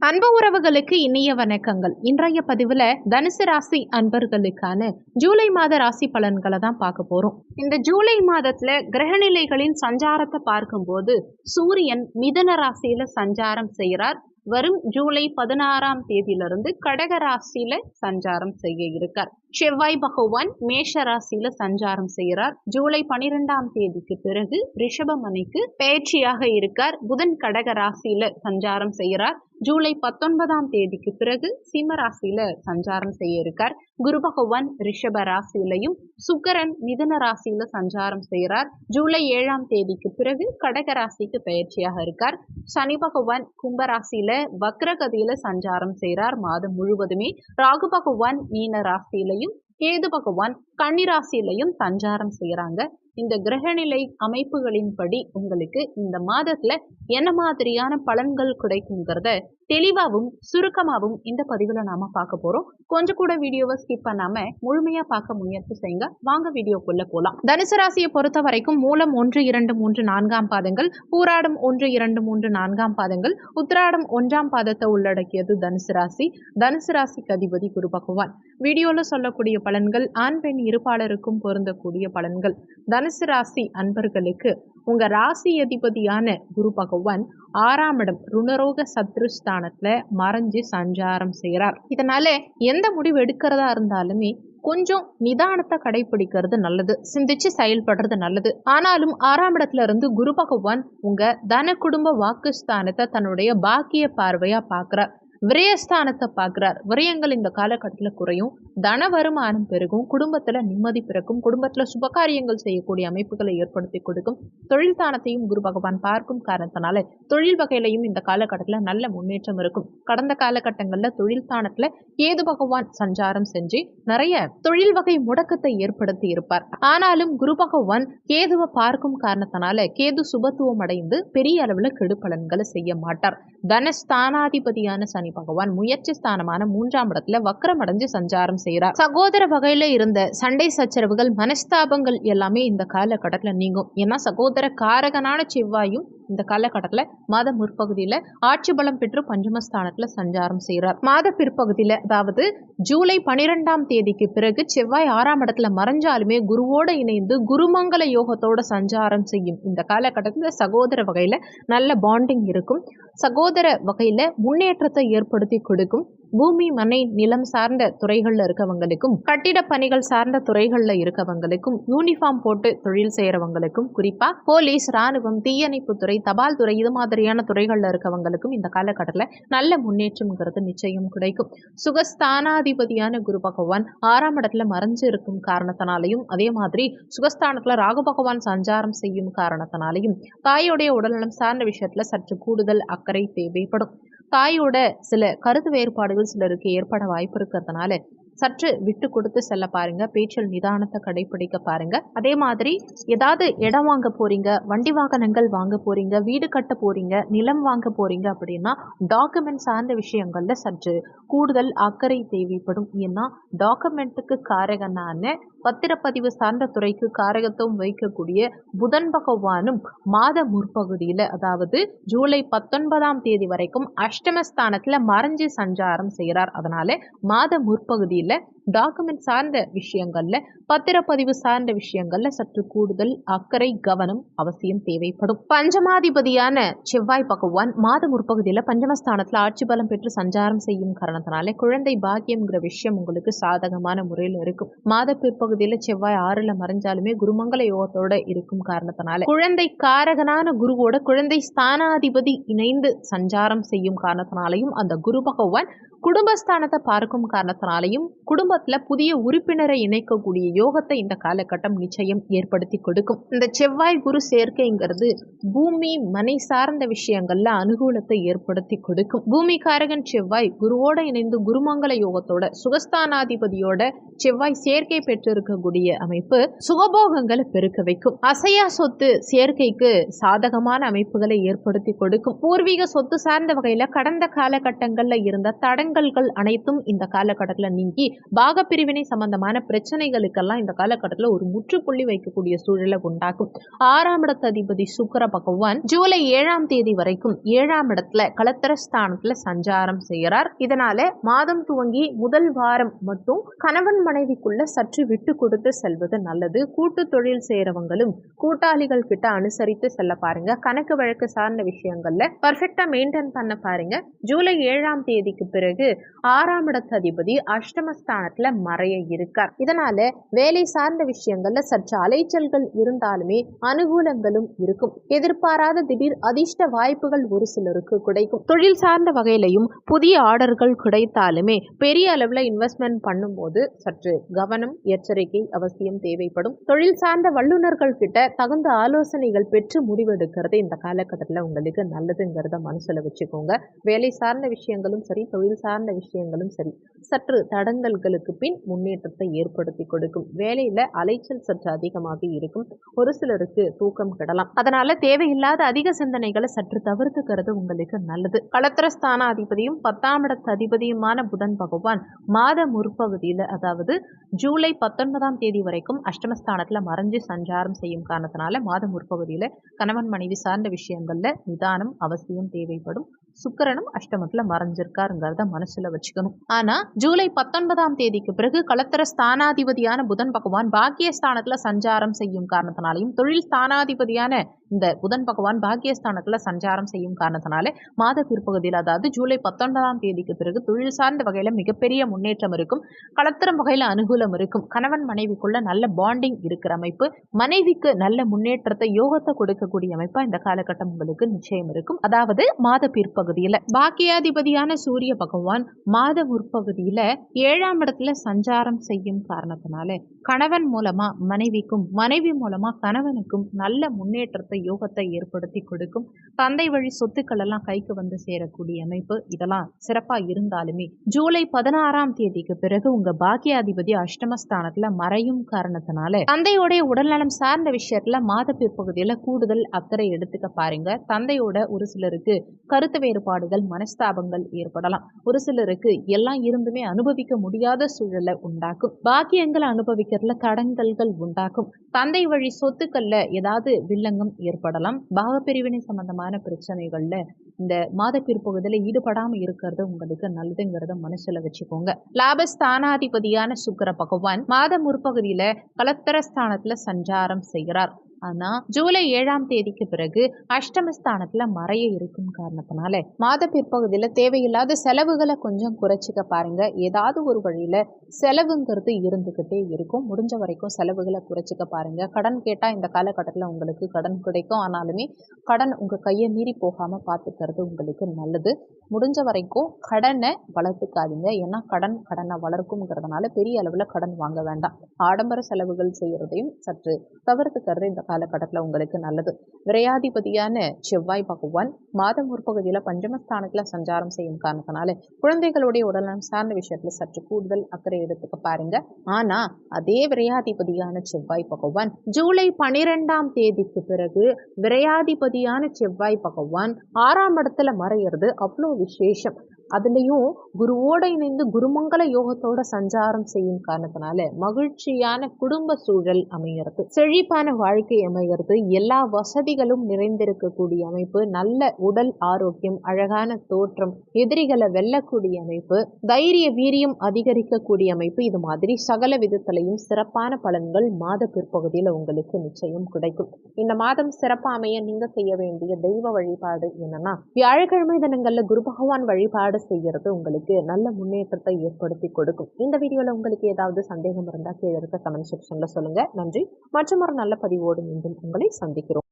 அன்பு உறவுகளுக்கு இனிய வணக்கங்கள். இன்றைய பதிவுல தனுசு ராசி அன்பர்களுக்கான ஜூலை மாத ராசி பலன்களை தான் பார்க்க போறோம். இந்த ஜூலை மாதத்துல கிரகநிலைகளின் சஞ்சாரத்தை பார்க்கும்போது சூரியன் மிதுன ராசியில சஞ்சாரம் செய்கிறார். வரும் ஜூலை 16ஆம் தேதியிலிருந்து கடக ராசியில சஞ்சாரம் செய்ய இருக்கார். செவ்வாய் பகவான் மேஷ ராசியில சஞ்சாரம் செய்கிறார். ஜூலை 12ஆம் தேதிக்கு பிறகு ரிஷபமணிக்கு பயிற்சியாக இருக்கார். புதன் கடக ராசியில சஞ்சாரம் செய்கிறார். ஜூலை 19ஆம் தேதிக்கு பிறகு சிம்ம ராசியில சஞ்சாரம் செய்ய இருக்கார். குரு பகவான் ரிஷப ராசியிலையும் சுக்கிரன் மிதுன ராசியில சஞ்சாரம் செய்கிறார். ஜூலை 7ஆம் தேதிக்கு பிறகு கடக ராசிக்கு பயிற்சியாக இருக்கார். சனி பகவான் கும்ப ராசியில வக்ரகதியில சஞ்சாரம் செய்கிறார் மாதம் முழுவதுமே. ராகு பகவான் மீன ராசியிலையும் கேது பகவான் கன்னிராசியிலையும் சஞ்சாரம் செய்யறாங்க. இந்த கிரகநிலை அமைப்புகளின்படி உங்களுக்கு இந்த மாதத்துல என்ன மாதிரியான பலன்கள் கிடைக்குங்கிறத தெளிவாகவும் சுருக்கமாகவும் இந்த பதிவுல நாம பார்க்க போறோம். கொஞ்சம் கூட வீடியோவை ஸ்கிப் பண்ணாம முழுமையா பார்க்க முயற்சி செய்யுங்க. வாங்க வீடியோக்குள்ள போலாம். தனுசு ராசியை பொறுத்த வரைக்கும் மூலம் 1, 2, 3, 4ஆம் பாதங்கள், பூராடம் 1, 2, 3, 4ஆம் பாதங்கள், உத்திராடம் 1ஆம் பாதத்தை உள்ளடக்கியது தனுசு ராசி. தனுசு ராசிக்கு அதிபதி குரு பகவான். வீடியோல சொல்லக்கூடிய பலன்கள் ஆண் பெண் இருப்பாளருக்கும் பொருந்தக்கூடிய பலன்கள். தனுசு ராசி அன்பர்களுக்கு உங்க ராசி அதிபதியான குரு பகவான் 6ஆம் இடம் ருணரோக சத்ருஸ்தானத்துல மறைஞ்சு சஞ்சாரம் செய்கிறார். இதனால எந்த முடிவு எடுக்கிறதா இருந்தாலுமே கொஞ்சம் நிதானத்தை கடைபிடிக்கிறது நல்லது, சிந்திச்சு செயல்படுறது நல்லது. ஆனாலும் 6ஆம் இடத்துல இருந்து குரு பகவான் உங்க தன குடும்ப வாக்குஸ்தானத்தை தன்னுடைய பாக்கிய பார்வையா பார்க்கிறார். விரயஸ்தானத்தை பார்க்கிறார். விரயங்கள் இந்த காலகட்டத்தில் குறையும், தன வருமானம் பெருகும், குடும்பத்துல நிம்மதி பிறக்கும், குடும்பத்துல சுபகாரியங்கள் செய்யக்கூடிய அமைப்புகளை ஏற்படுத்தி கொடுக்கும். தொழில் தானத்தையும் குரு பகவான் பார்க்கும் காரணத்தினால தொழில் வகையிலையும் இந்த காலகட்டத்தில் நல்ல முன்னேற்றம் இருக்கும். கடந்த காலகட்டங்கள்ல தொழில் தானத்துல கேது பகவான் சஞ்சாரம் செஞ்சு நிறைய தொழில் வகை முடக்கத்தை ஏற்படுத்தி இருப்பார். ஆனாலும் குரு பகவான் கேதுவை பார்க்கும் காரணத்தினால கேது சுபத்துவம் அடைந்து பெரிய அளவுல கெடு பலன்களை செய்ய மாட்டார். தனஸ்தானாதிபதியான சனி பகவான் முயற்சி ஸ்தானமான 3ஆம் இடத்துல வக்ரமடைஞ்சு சஞ்சாரம் செய்கிறார். சகோதர வகையில இருந்த சண்டை சச்சரவுகள் மனஸ்தாபங்கள் எல்லாமே இந்த காலகட்டத்துல நீங்கும். ஏன்னா சகோதர காரகனான செவ்வாயும் இந்த காலகட்டத்துல மாத முற்பகுதியில ஆட்சி பலம் பெற்று பஞ்சமஸ்தானத்துல சஞ்சாரம் செய்கிறார். மாத பிற்பகுதியில அதாவது ஜூலை 12ஆம் தேதிக்கு பிறகு செவ்வாய் 6ஆம் இடத்துல மறைஞ்சாலுமே குருவோட இணைந்து குருமங்கல யோகத்தோட சஞ்சாரம் செய்யும். இந்த காலகட்டத்துல சகோதர வகையில நல்ல பாண்டிங் இருக்கும். சகோதர வகையில முன்னேற்றத்தை ஏற்படுத்தி கொடுக்கும். பூமி மனை நிலம் சார்ந்த துறைகள்ல இருக்கவங்களுக்கும், கட்டிட பணிகள் சார்ந்த துறைகள்ல இருக்கவங்களுக்கும், யூனிஃபார்ம் போட்டு தொழில் செய்யறவங்களுக்கும், குறிப்பா போலீஸ், ராணுவம், தீயணைப்பு துறை, தபால் துறை இது மாதிரியான துறைகள்ல இருக்கவங்களுக்கும் இந்த காலகட்டத்துல நல்ல முன்னேற்றம்ங்கிறது நிச்சயம் கிடைக்கும். சுகஸ்தானாதிபதியான குரு பகவான் 6ஆம் இடத்துல மறைஞ்சு இருக்கும் காரணத்தினாலையும், அதே மாதிரி சுகஸ்தானத்துல ராகு பகவான் சஞ்சாரம் செய்யும் காரணத்தினாலையும் தாயோடைய உடல்நலம் சார்ந்த விஷயத்துல சற்று கூடுதல் அக்கறை தேவைப்படும். தாயோட சில கருத்து வேறுபாடுகள் சிலருக்கு ஏற்பட வாய்ப்பு இருக்கிறதுனால சற்று விட்டு கொடுத்து செல்ல பாருங்க. பேச்சில் நிதானத்தை கடைபிடிக்க பாருங்க. அதே மாதிரி ஏதாவது இடம் வாங்க போறீங்க, வண்டி வாகனங்கள் வாங்க போறீங்க, வீடு கட்ட போறீங்க, நிலம் வாங்க போறீங்க அப்படின்னா டாக்குமெண்ட் சார்ந்த விஷயங்கள்ல சற்று கூடுதல் அக்கறை தேவைப்படும். ஏன்னா டாக்குமெண்ட்டுக்கு காரகனான பத்திரப்பதிவு சார்ந்த துறைக்கு காரகத்துவம் வைக்கக்கூடிய புதன் பகவானும் மாத முற்பகுதியில அதாவது ஜூலை 19ஆம் தேதி வரைக்கும் அஷ்டமஸ்தானத்துல மறைஞ்சு சஞ்சாரம் செய்கிறார். அதனால மாத முற்பகுதியில டாக்குமெண்ட் சார்ந்த விஷயங்கள்ல பத்திரப்பதிவு சார்ந்த விஷயங்கள்ல சற்று கூடுதல் அக்கறை கவனம் அவசியம் தேவைப்படும். பஞ்சமாதிபதியான செவ்வாய் பகவான் மாத முற்பகுதியில பஞ்சமஸ்தானத்துல ஆட்சி பலம் பெற்று சஞ்சாரம் செய்யும் காரணத்தினால குழந்தை பாக்கியம்ங்கிற விஷயம் உங்களுக்கு சாதகமான முறையில் இருக்கும். மாத பிற்பகுதியில செவ்வாய் 6ல மறைஞ்சாலுமே குருமங்கல யோகத்தோட இருக்கும் காரணத்தினால குழந்தை காரகனான குருவோட குழந்தை ஸ்தானாதிபதி இணைந்து சஞ்சாரம் செய்யும் காரணத்தினாலையும் அந்த குரு பகவான் குடும்பஸ்தானத்தை பார்க்கும் காரணத்தினாலையும் குடும்பத்துல புதிய உறுப்பினரை இணைக்கக்கூடிய யோகத்தை இந்த காலகட்டம் நிச்சயம் ஏற்படுத்தி கொடுக்கும். இந்த செவ்வாய் குரு சேர்க்கைங்கிறது பூமி மனை சார்ந்த விஷயங்கள்ல அனுகூலத்தை ஏற்படுத்தி கொடுக்கும். பூமி காரகன் செவ்வாய் குருவோட இணைந்து குருமங்கல யோகத்தோட சுகஸ்தானாதிபதியோட செவ்வாய் சேர்க்கை பெற்றிருக்கக்கூடிய அமைப்பு சுகபோகங்களை பெருக்க வைக்கும். அசையா சொத்து சேர்க்கைக்கு சாதகமான அமைப்புகளை ஏற்படுத்தி கொடுக்கும். பூர்வீக சொத்து சார்ந்த வகையில கடந்த காலகட்டங்கள்ல இருந்த தடங்கள் தடங்கல்கள் அனைத்தும் இந்த காலகட்டத்தில் நீங்கி பாகப்பிரிவினை சம்பந்தமான பிரச்சனைகளுக்கெல்லாம் இந்த காலகட்டத்தில் ஒரு முற்றுப்புள்ளி வைக்கக்கூடிய சூழலை உண்டாக்கும். 6ஆம் இடத்து அதிபதி சுக்கிர பகவான் ஜூலை 7ஆம் தேதி வரைக்கும் 7ஆம் இடத்துல களத்திர ஸ்தானத்துல சஞ்சாரம் செய்கிறார். இதனால மாதம் துவங்கி முதல் வாரம் மட்டும் கணவன் மனைவிக்குள்ள சற்று விட்டு கொடுத்து செல்வது நல்லது. கூட்டு தொழில் செய்யறவங்களும் கூட்டாளிகள் கிட்ட அனுசரித்து செல்ல பாருங்க. கணக்கு வழக்கு சார்ந்த விஷயங்கள்ல பர்ஃபெக்டா மெயின்டைன் பண்ண பாருங்க. ஜூலை 7ஆம் தேதிக்கு பிறகு 6ஆம் இடத்து அதிபதி அஷ்டமஸ்தானத்துல மறைய இருக்கார். இதனால வேலை சார்ந்த விஷயங்கள்ல சற்று அலைச்சல்கள் இருந்தாலுமே அனுகூலங்களும் இருக்கும். எதிர்பாராத திடீர் அதிர்ஷ்ட வாய்ப்புகள் ஒரு சிலருக்கு கிடைக்கும். தொழில் சார்ந்த வகையிலையும் புதிய ஆர்டர்கள் கிடைத்தாலுமே பெரிய அளவுல இன்வெஸ்ட்மெண்ட் பண்ணும்போது சற்று கவனம் எச்சரிக்கை அவசியம் தேவைப்படும். தொழில் சார்ந்த வல்லுநர்கள் கிட்ட தகுந்த ஆலோசனைகள் பெற்று முடிவெடுக்கிறது இந்த காலகட்டத்தில் உங்களுக்கு நல்லதுங்கிறத மனசுல வச்சுக்கோங்க. வேலை சார்ந்த விஷயங்களும் சரி, தொழில் சார்ந்த விஷயங்களும் சரி, சற்று தடங்கல்களுக்கு பின் முன்னேற்றத்தை ஏற்படுத்தி கொடுக்கும். வேலையில அலைச்சல் சற்று அதிகமாக இருக்கும். ஒரு சிலருக்கு தூக்கம் கெடலாம். அதனால தேவையில்லாத அதிக சிந்தனைகளை சற்று தவிர்த்துக்கிறது உங்களுக்கு நல்லது. களத்திர ஸ்தானாதிபதியும் 10ஆம் இடத்து அதிபதியுமான புதன் பகவான் மாத முற்பகுதியில், அதாவது ஜூலை 19ஆம் தேதி வரைக்கும் அஷ்டமஸ்தானத்துல மறைஞ்சு சஞ்சாரம் செய்யும் காரணத்தினால மாத முற்பகுதியில கணவன் மனைவி சார்ந்த விஷயங்கள்ல நிதானம் அவசியம் தேவைப்படும். சுக்கிரனும் அஷ்டமத்துல மறைஞ்சிருக்காருங்கிறத மனசுல வச்சுக்கணும். ஆனா ஜூலை 19ஆம் தேதிக்கு பிறகு களத்திர ஸ்தானாதிபதியான புதன் பகவான் பாக்கியஸ்தானத்துல சஞ்சாரம் செய்யும் காரணத்தினாலையும் தொழில் ஸ்தானாதிபதியான இந்த புதன் பகவான் பாக்கியஸ்தானத்துல சஞ்சாரம் செய்யும் காரணத்தினால மாத பிற்பகுதியில், அதாவது ஜூலை 19ஆம் தேதிக்கு பிறகு தொழில் சார்ந்த வகையில மிகப்பெரிய முன்னேற்றம் இருக்கும். களத்திரம் வகையில அனுகூலம் இருக்கும். கணவன் மனைவிக்குள்ள நல்ல பாண்டிங் இருக்கிற அமைப்பு, மனைவிக்கு நல்ல முன்னேற்றத்தை யோகத்தை கொடுக்கக்கூடிய அமைப்பா இந்த காலகட்டம் உங்களுக்கு நிச்சயம் இருக்கும். அதாவது மாத பிற்பகுதியில பாக்கியாதிபதியான சூரிய பகவான் மாத முற்பகுதியில 7ஆம் இடத்துல சஞ்சாரம் செய்யும் காரணத்தினால கணவன் மூலமா மனைவிக்கும், மனைவி மூலமா கணவனுக்கும் நல்ல முன்னேற்றத்தை யோகத்தை ஏற்படுத்தி கொடுக்கும். தந்தை வழி சொத்துக்கள் எல்லாம் கைக்கு வந்து சேரக்கூடிய அமைப்பு இதெல்லாம் சிறப்பா இருந்தாலுமே ஜூலை 16ஆம் தேதிக்கு பிறகு உங்க பாக்கியாதிபதி அஷ்டமஸ்தானத்துல மறையும் காரணத்தினால தந்தையோடைய உடல்நலம் சார்ந்த விஷயத்துல மாத பிற்பகுதியில கூடுதல் அக்கறை எடுத்துக்க பாருங்க. தந்தையோட ஒரு சிலருக்கு கருத்து வேறுபாடுகள், மனஸ்தாபங்கள் ஏற்படலாம். ஒரு சிலருக்கு எல்லாம் இருந்துமே அனுபவிக்க முடியாத சூழலை உண்டாக்கும். பாக்கியங்களை அனுபவிக்கிறதுல தடங்கல்கள் உண்டாக்கும். தந்தை வழி சொத்துக்கள்ல ஏதாவது வில்லங்கம் ஏற்படலாம். பாகப்பிரிவினை சம்பந்தமான பிரச்சனைகள்ல இந்த மாத பிற்பகுதியில ஈடுபடாம இருக்கிறது உங்களுக்கு நல்லதுங்கிறத மனசுல வச்சுக்கோங்க. லாபஸ்தானாதிபதியான சுக்கிர பகவான் மாத முற்பகுதியில களத்திர ஸ்தானத்துல சஞ்சாரம் செய்கிறார். ஆனா ஜூலை 7ஆம் தேதிக்கு பிறகு அஷ்டமஸ்தானத்துல மறைய இருக்கும் காரணத்தினால மாத பிற்பகுதியில தேவையில்லாத செலவுகளை கொஞ்சம் குறைச்சிக்க பாருங்க. ஏதாவது ஒரு வழியில செலவுங்கிறது இருந்துகிட்டே இருக்கும். முடிஞ்ச வரைக்கும் செலவுகளை குறைச்சிக்க பாருங்க. கடன் கேட்டா இந்த காலகட்டத்தில் உங்களுக்கு கடன் கிடைக்கும். ஆனாலுமே கடன் உங்க கையை மீறி போகாம பார்த்துக்கிறது உங்களுக்கு நல்லது. முடிஞ்ச வரைக்கும் கடனை வளர்த்துக்காதீங்க. ஏன்னா கடனை வளர்க்கும்ங்கிறதுனால பெரிய அளவுல கடன் வாங்க வேண்டாம். ஆடம்பர செலவுகள் செய்யறதையும் சற்று தவிர்த்துக்கிறது இந்த காலகட்டத்தில் உங்களுக்கு நல்லது. விரையாதிபதியான செவ்வாய் பகவான் மாதம் முற்பகுதியில பஞ்சமஸ்தானத்துல சஞ்சாரம் செய்யும் காரணத்தினால குழந்தைகளுடைய உடல்நலம் சார்ந்த விஷயத்துல சற்று கூடுதல் அக்கறை எடுத்துக்க பாருங்க. ஆனா அதே விரையாதிபதியான செவ்வாய் பகவான் ஜூலை 12ஆம் தேதிக்கு பிறகு விரையாதிபதியான செவ்வாய் பகவான் 6ஆம் இடத்துல மறையிறது அவ்வளோ விசேஷம். அதுலயும் குருவோட இணைந்து குருமங்கள யோகத்தோட சஞ்சாரம் செய்யும் காரணத்தினால மகிழ்ச்சியான குடும்ப சூழல் அமைகிறது, செழிப்பான வாழ்க்கை அமைகிறது, எல்லா வசதிகளும் நிறைந்திருக்கக்கூடிய அமைப்பு, நல்ல உடல் ஆரோக்கியம், அழகான தோற்றம், எதிரிகளை வெல்லக்கூடிய அமைப்பு, தைரிய வீரியம் அதிகரிக்கக்கூடிய அமைப்பு, இது மாதிரி சகல விதத்திலையும் சிறப்பான பலன்கள் மாத பிற்பகுதியில் உங்களுக்கு நிச்சயம் கிடைக்கும். இந்த மாதம் சிறப்பா அமைய நீங்க செய்ய வேண்டிய தெய்வ வழிபாடு என்னன்னா, வியாழக்கிழமை தினங்கள்ல குரு பகவான் வழிபாடு செய்யறது உங்களுக்கு நல்ல முன்னேற்றத்தை ஏற்படுத்தி கொடுக்கும். இந்த வீடியோல உங்களுக்கு ஏதாவது சந்தேகம் இருந்தா கீழே இருக்க கமெண்ட் செக்ஷன்ல சொல்லுங்க. நன்றி. மற்றும் ஒரு நல்ல பதிவோடு மீண்டும் உங்களை சந்திக்கிறோம்.